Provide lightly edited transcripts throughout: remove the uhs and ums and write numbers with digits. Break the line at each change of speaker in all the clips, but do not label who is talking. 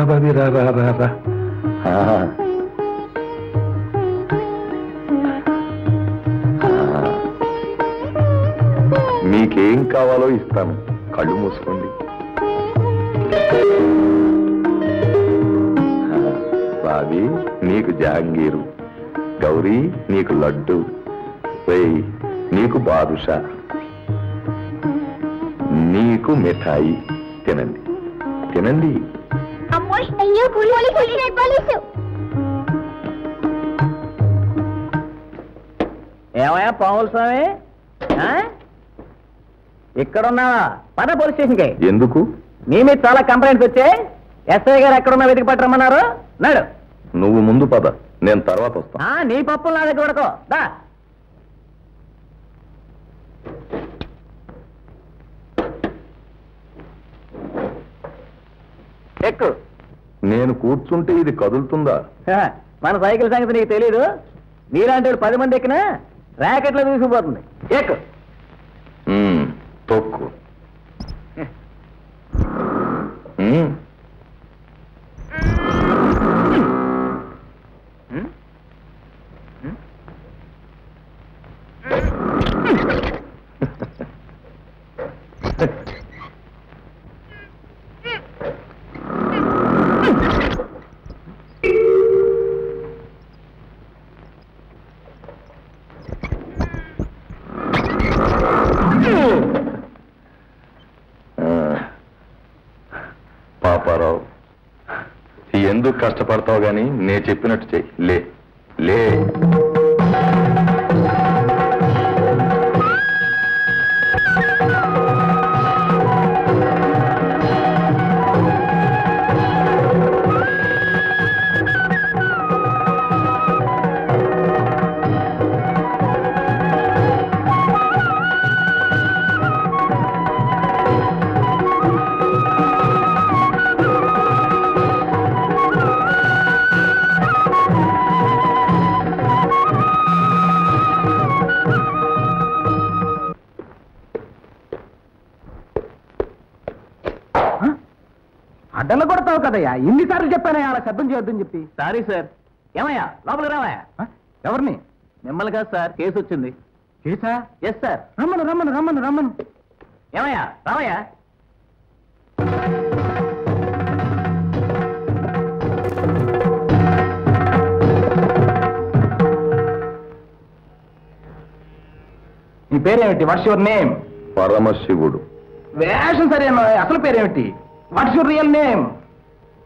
బాబీ రా రా రా రా. మీకేం కావాలో ఇస్తాను, కళ్ళు మూసుకోండి. బాబీ నీకు జాంగీరు, గౌరీ నీకు లడ్డు, వెయ్యి నీకు బాదుషా, నీకు మిఠాయి. తినండి తినండి.
ఏమయ్యా పాముల స్వామి, ఇక్కడున్నావా? పద పోలీస్ స్టేషన్కి.
ఎందుకు?
నీ మీద చాలా కంప్లైంట్స్ వచ్చాయి. ఎస్ఐ గారు ఎక్కడున్నా వెతికి పట్టరమ్మన్నారు. నాడు
నువ్వు ముందు పద, నేను తర్వాత వస్తా.
నీ పప్పులు నా దగ్గర పడుకో. దా ఎక్కు.
నేను కూర్చుంటే ఇది కదులుతుందా?
మన సైకిల్ సంగతి నీకు తెలీదు. నీలాంటి 10 మంది ఎక్కినా ర్యాకెట్లో తీసుకుపోతుంది. ఎక్కు.
తొక్కు. పాపారావు, ఎందుకు కష్టపడతావు గాని నేను చెప్పినట్టు చెయ్యి. లే లే.
అడ్డలు కొడతావు కదయ్యా, ఇన్నిసార్లు చెప్పానయ్యా అలా శబ్దం చేయొద్దని చెప్పి. Sorry sir. ఏమయ్యా లోపలికి రావయ్యా. ఎవరిని? మిమ్మల్ని కాదు సార్, కేసు వచ్చింది. కేసా? Yes sir. రమ్మను రమ్మను రమ్మను రమ్మను. ఏమయ్యా రావయ్యా. నీ పేరేమిటి? What's your name?
పరమశివుడు.
వేషం సరేనా? అసలు పేరేమిటి? What's your real name?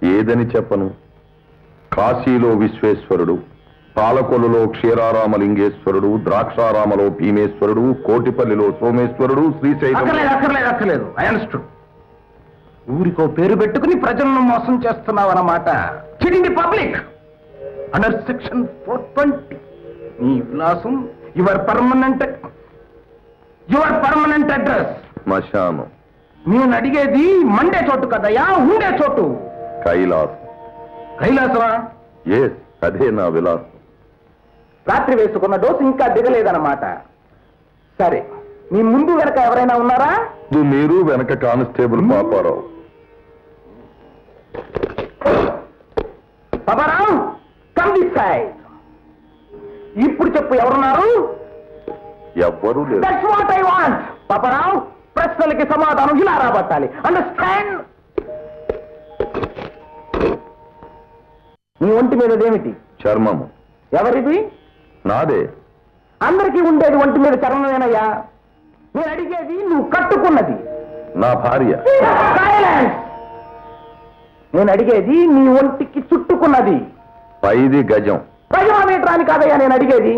ఏదని చెప్పను. కాశీలో విశ్వేశ్వరుడు, పాలకొల్లులో క్షీరారామలింగేశ్వరుడు, ద్రాక్షారామలో భీమేశ్వరుడు, కోటిపల్లిలో సోమేశ్వరుడు, శ్రీశైలం.
అక్కర్లేదు. I understood. ఊరికో పేరు పెట్టుకుని ప్రజలను మోసం చేస్తున్నావు అన్నమాట. Cheating the public under section 420. నీ విలాసం యువర్ పర్మనెంట్ అడ్రస్
శ్మశానం.
నేను అడిగేది మండే చోటు కదయ్యా, ఉండే చోటు. కైలాసమా?
ఎస్, అదే నా విలాసం.
రాత్రి వేసుకున్న డోసు ఇంకా దిగలేదన్నమాట. సరే, మీ ముందు వెనక ఎవరైనా ఉన్నారా?
మీరు వెనక constable Paparao.
Paparao, come this side. ఇప్పుడు చెప్పు, ఎవరున్నారు?
ఎవ్వరూ లేరు.
That's what I want. Paparao, ప్రశ్నలకి సమాధానం ఇలా రాబట్టాలి. అండర్స్టాండ్? నీ ఒంటి మీదదేమిటి?
చర్మము.
ఎవరిది?
నాదే.
అందరికీ ఉండేది ఒంటి మీద చర్మమేనయ్యా. నేను అడిగేది నువ్వు కట్టుకున్నది.
నా భార్య.
సైలెన్స్. నేను అడిగేది నీ ఒంటికి చుట్టుకున్నది.
5 గజం.
10 మీటర్ అని కాదయ్యా నేను అడిగేది.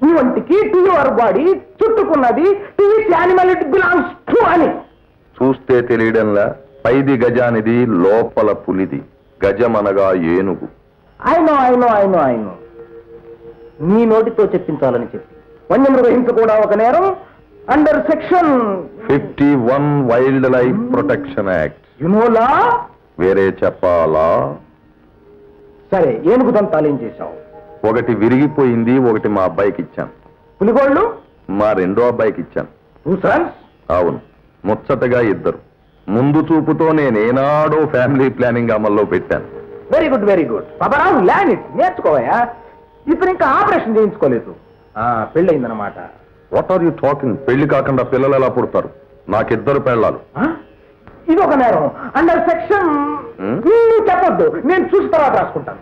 నీ ఒంటికి టు యువర్ బాడీ చుట్టుకున్నది, to which animal it belongs to అని.
చూస్తే తెలియడంలా 5 గజానిది, లోపల పులిది. గజమనగా ఏనుగు.
I know. నీ నోటితో చెప్పించాలని చెప్పి వన్యమృగ హింస కూడా ఒక నేరం under section
51 wildlife protection act.
You know law?
వేరే చెప్పాలా?
సరే, ఏనుగు దంతాలు ఏం చేశావు?
ఒకటి విరిగిపోయింది, ఒకటి మా అబ్బాయికి ఇచ్చాను.
పులిగోళ్ళు?
మా రెండో అబ్బాయికి ఇచ్చాను.
2 sons?
అవును, ముచ్చటగా ఇద్దరు. ముందు చూపుతో నేనేనాడో ఫ్యామిలీ ప్లానింగ్ అమల్లో పెట్టాను.
Very good very good. Babarao ల్యాండ్ ఇట్ నేర్చుకోవయా. ఇతను ఇంకా ఆపరేషన్ చేయించుకోలేదు, పెళ్ళయిందనమాట.
What are you talking? పెళ్లి కాకుండా పిల్లలు ఎలా పుడతారు? నాకిద్దరు పెళ్ళాలు.
ఇది ఒక నేరం అండర్ సెక్షన్. నువ్వు చెప్పొద్దు, నేను చూసి తర్వాత రాసుకుంటాను.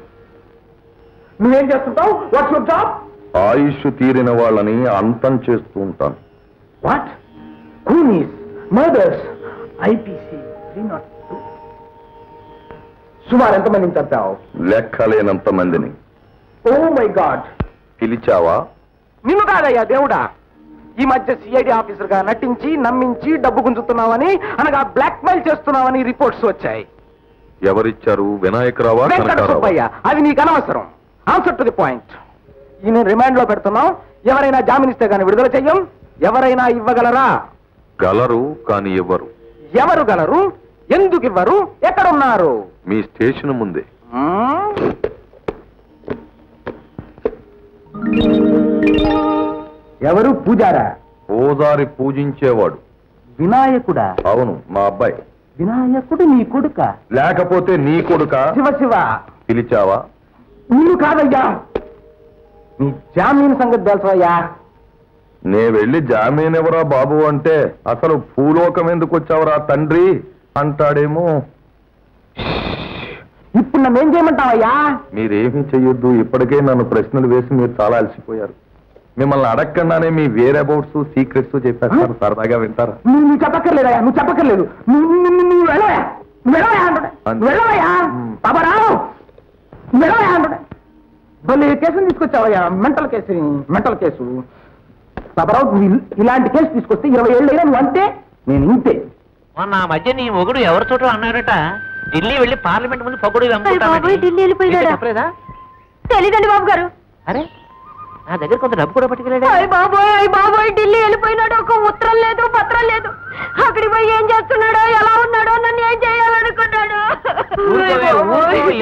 నువ్వేం చేస్తుంటావు? What's your job?
ఆయుష్ తీరిన వాళ్ళని అంతం చేస్తూ ఉంటాను.
వాట్? కూనీస్, మర్డర్స్, ఐపీసీ 302. సుమారు ఎంతమందిని చంపావు?
లెక్కలేనంత మందిని.
Oh my god.
పిలిచావా?
నిన్ను కాదయ్యా దేవుడా. ఈ మధ్య సిఐడి ఆఫీసర్ గా నటించి నమ్మించి డబ్బు గుంజుతున్నావని, అనగా బ్లాక్ మెయిల్ చేస్తున్నావని రిపోర్ట్స్ వచ్చాయి.
ఎవరిచ్చారు? వినాయకరావా?
వెంకట సుబ్బయ్య. అది నీకు అనవసరం. Answer to the point. ఈయన రిమాండ్ లో పెడుతున్నాం. ఎవరైనా జామీన్ ఇస్తే గానీ విడుదల చెయ్యం. ఎవరైనా ఇవ్వగలరా?
గలరు, కానీ ఇవ్వరు.
ఎవరు గలరు? ఎందుకు ఇవ్వరు? ఎక్కడున్నారు?
మీ స్టేషన్ ముందే.
ఎవరు? పూజారా?
ఓదారి పూజించేవాడు.
వినాయకుడా?
అవును, మా అబ్బాయి.
వినాయకుడు నీ కొడుక?
లేకపోతే నీ కొడుక?
శివ శివ.
పిలిచావా?
నువ్వు కాదయ్యా. నీ జామీన్ సంగతి తెలుసయ్యా.
నే వెళ్ళి జామీన్ ఎవరా బాబు అంటే, అసలు భూలోకం ఎందుకు వచ్చావురా తండ్రి అంటాడేమో.
ఇప్పుడు నన్ను ఏం చేయమంటావయ్యా?
మీరేమీ చెయ్యొద్దు. ఇప్పటికే నన్ను ప్రశ్నలు వేసి మీరు చాలా అలసిపోయారు. మిమ్మల్ని అడగకుండానే మీ వేర్ అబౌట్స్, సీక్రెట్స్ చెప్పేస్తారు. సరదాగా వింటారా?
నువ్వు చెప్పక్కర్లేదయ్యా, నువ్వు చెప్పక్కర్లేదు. నువ్వు వెళ్ళవయ్యా, నువ్వు వెళ్ళవయ్యా అంటున్నా. వెళ్ళవయ్యా బాబారావు, వెళ్ళవయ్యా అంటున్నా. బలి కేసుని తీసుకొచ్చావయ్యా. Mental case. బాబారావు, ఇలాంటి కేసు తీసుకొస్తే 20 ఏళ్ళు అయినా నువ్వు అంతే, నేను ఇంతే.
మొన్న ఆ మధ్య నీ మొగుడు ఎవరి చోట అన్నారట, ఢిల్లీ వెళ్ళి పార్లమెంట్ ముందు పొగడు
ఢిల్లీ వెళ్ళిపోయాడా?
చెప్పలేదా?
తెలీదండి బాబు గారు.
అరే, నా దగ్గర కొంత డబ్బు కూడా పట్టుకెళ్ళాడు.
బాబోయ్ ఢిల్లీ వెళ్ళిపోయినాడు. ఒక ఉత్తరం లేదు, పత్రం లేదు. అక్కడికి పోయి ఏం చేస్తున్నాడో, ఎలా ఉన్నాడో, నన్ను ఏం చేయాలనుకున్నాడు.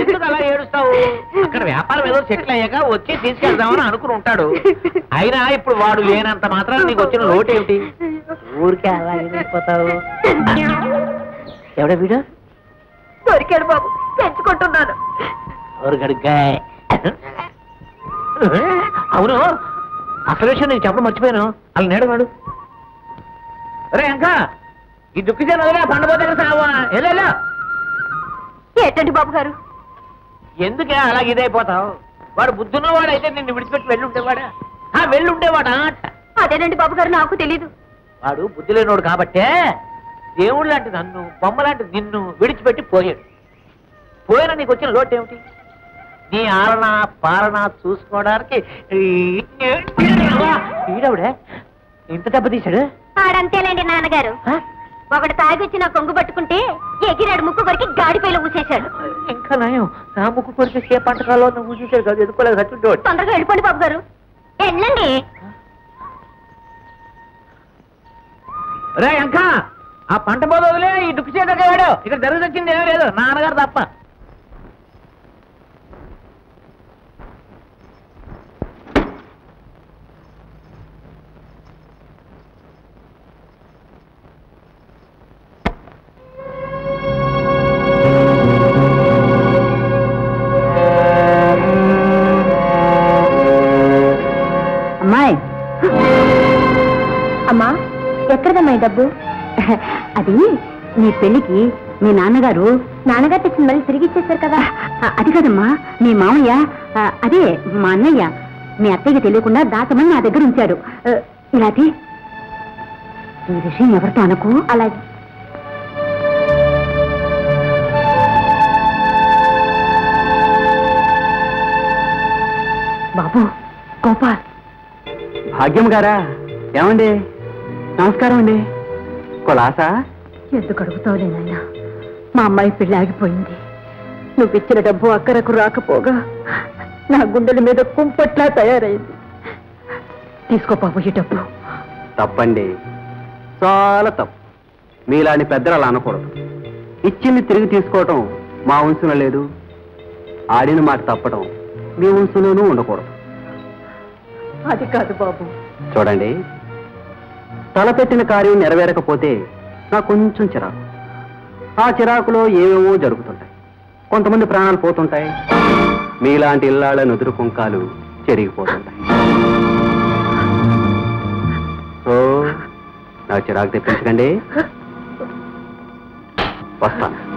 ఎందుకు అలా ఏడుస్తావు? అక్కడ వ్యాపారం ఏదో సెటిల్ అయ్యాక వచ్చి తీసుకెళ్దామని అనుకుని ఉంటాడు. అయినా ఇప్పుడు వాడు లేనంత మాత్రం నీకు వచ్చిన లోటు ఏమిటి? ఊరికే అలా వెళ్ళిపోతావు. ఎవడా వీడు?
దొరికాడు బాబు, తెచ్చుకుంటున్నాను.
అవును, అసలు విషయం నేను చెప్పడం మర్చిపోయాను. అలా నేడవాడు. అరే ఇంకా ఈ దుఃఖిజన్ వదిలే, పండబోతే సావా. ఎలా
ఏంటండి బాబు గారు?
ఎందుకే అలాగే ఇదైపోతావు? వాడు బుద్ధున్నవాడు అయితే నిన్ను విడిచిపెట్టి వెళ్ళుంటేవాడా? వెళ్ళుంటేవాడా?
అదేనండి బాబు గారు, నాకు తెలీదు.
వాడు బుద్ధి లేనోడు కాబట్టే దేవుడు లాంటి నన్ను, బొమ్మ లాంటి నిన్ను విడిచిపెట్టి పోయాడు. పోయినా నీకు వచ్చిన లోటు ఏమిటి? నీ ఆలన పాలన చూసుకోవడానికి ఈడవుడే ఇంత దెబ్బతీశాడు.
ఆడంతేలేండి నాన్నగారు. ఒకటి తాగొచ్చి నా కొంగు పట్టుకుంటే ఎగిరాడు, ముక్కు కొరికి గాడిపైలో ఊసేశాడు.
ఇంకా నయం, నా ముక్కు కొరికి ఏ పంటకాలో నువ్వు ఊసేశాడు కాదు, ఎదుర్కోలేదు చచ్చుంటేవాడు.
తొందరగా వెళ్ళిపోండి బాబు గారు, వెళ్ళండి.
రే ఇంకా ఆ పంట పోదు వదిలే, ఈ దుక్కు చేయడాడు. ఇక్కడ జరుగుతొచ్చింది ఏమీ లేదు, నాన్నగారు తప్ప.
అమ్మా, ఎక్కడదమ్మా ఈ డబ్బు? అది మీ పెళ్లికి మీ నాన్నగారు తెచ్చిన మళ్ళీ తిరిగి ఇచ్చేశారు కదా. అది కదమ్మా, మీ మామయ్య, అదే మా అన్నయ్య మీ అత్తయ్యకి తెలియకుండా దాచమని నా దగ్గర ఉంచాడు. ఇలాది ఈ విషయం ఎవరితో అనకు. అలాగే. బాబు, గోపాల్.
భాగ్యం గారా? ఏమండి? నమస్కారం అండి. కొలాసా?
ఎందుకు అడుగుతావులేనయ్యా, మా అమ్మాయి పెళ్లి ఆగిపోయింది. నువ్వు ఇచ్చిన డబ్బు అక్కరకు రాకపోగా నా గుండెల మీద కుంపట్లా తయారైంది. తీసుకో బాబు ఈ డబ్బు.
తప్పండి, చాలా తప్పు. మీలాంటి పెద్దలు అలా అనకూడదు. ఇచ్చింది తిరిగి తీసుకోవటం మా వంశంలో లేదు. ఆడిన మాట తప్పడం మీ వంశంలోనూ ఉండకూడదు.
అది కాదు బాబు.
చూడండి,
తలపెట్టిన కార్యం నెరవేరకపోతే నాకు కొంచెం చిరాకు. ఆ చిరాకులో ఏవేవో జరుగుతుంటాయి. కొంతమంది ప్రాణాలు పోతుంటాయి. మీలాంటి ఇళ్ళ నుదురు కుంకాలు చెరిగిపోతుంటాయి. సో నాకు చిరాకు తెప్పించకండి. వస్తాను.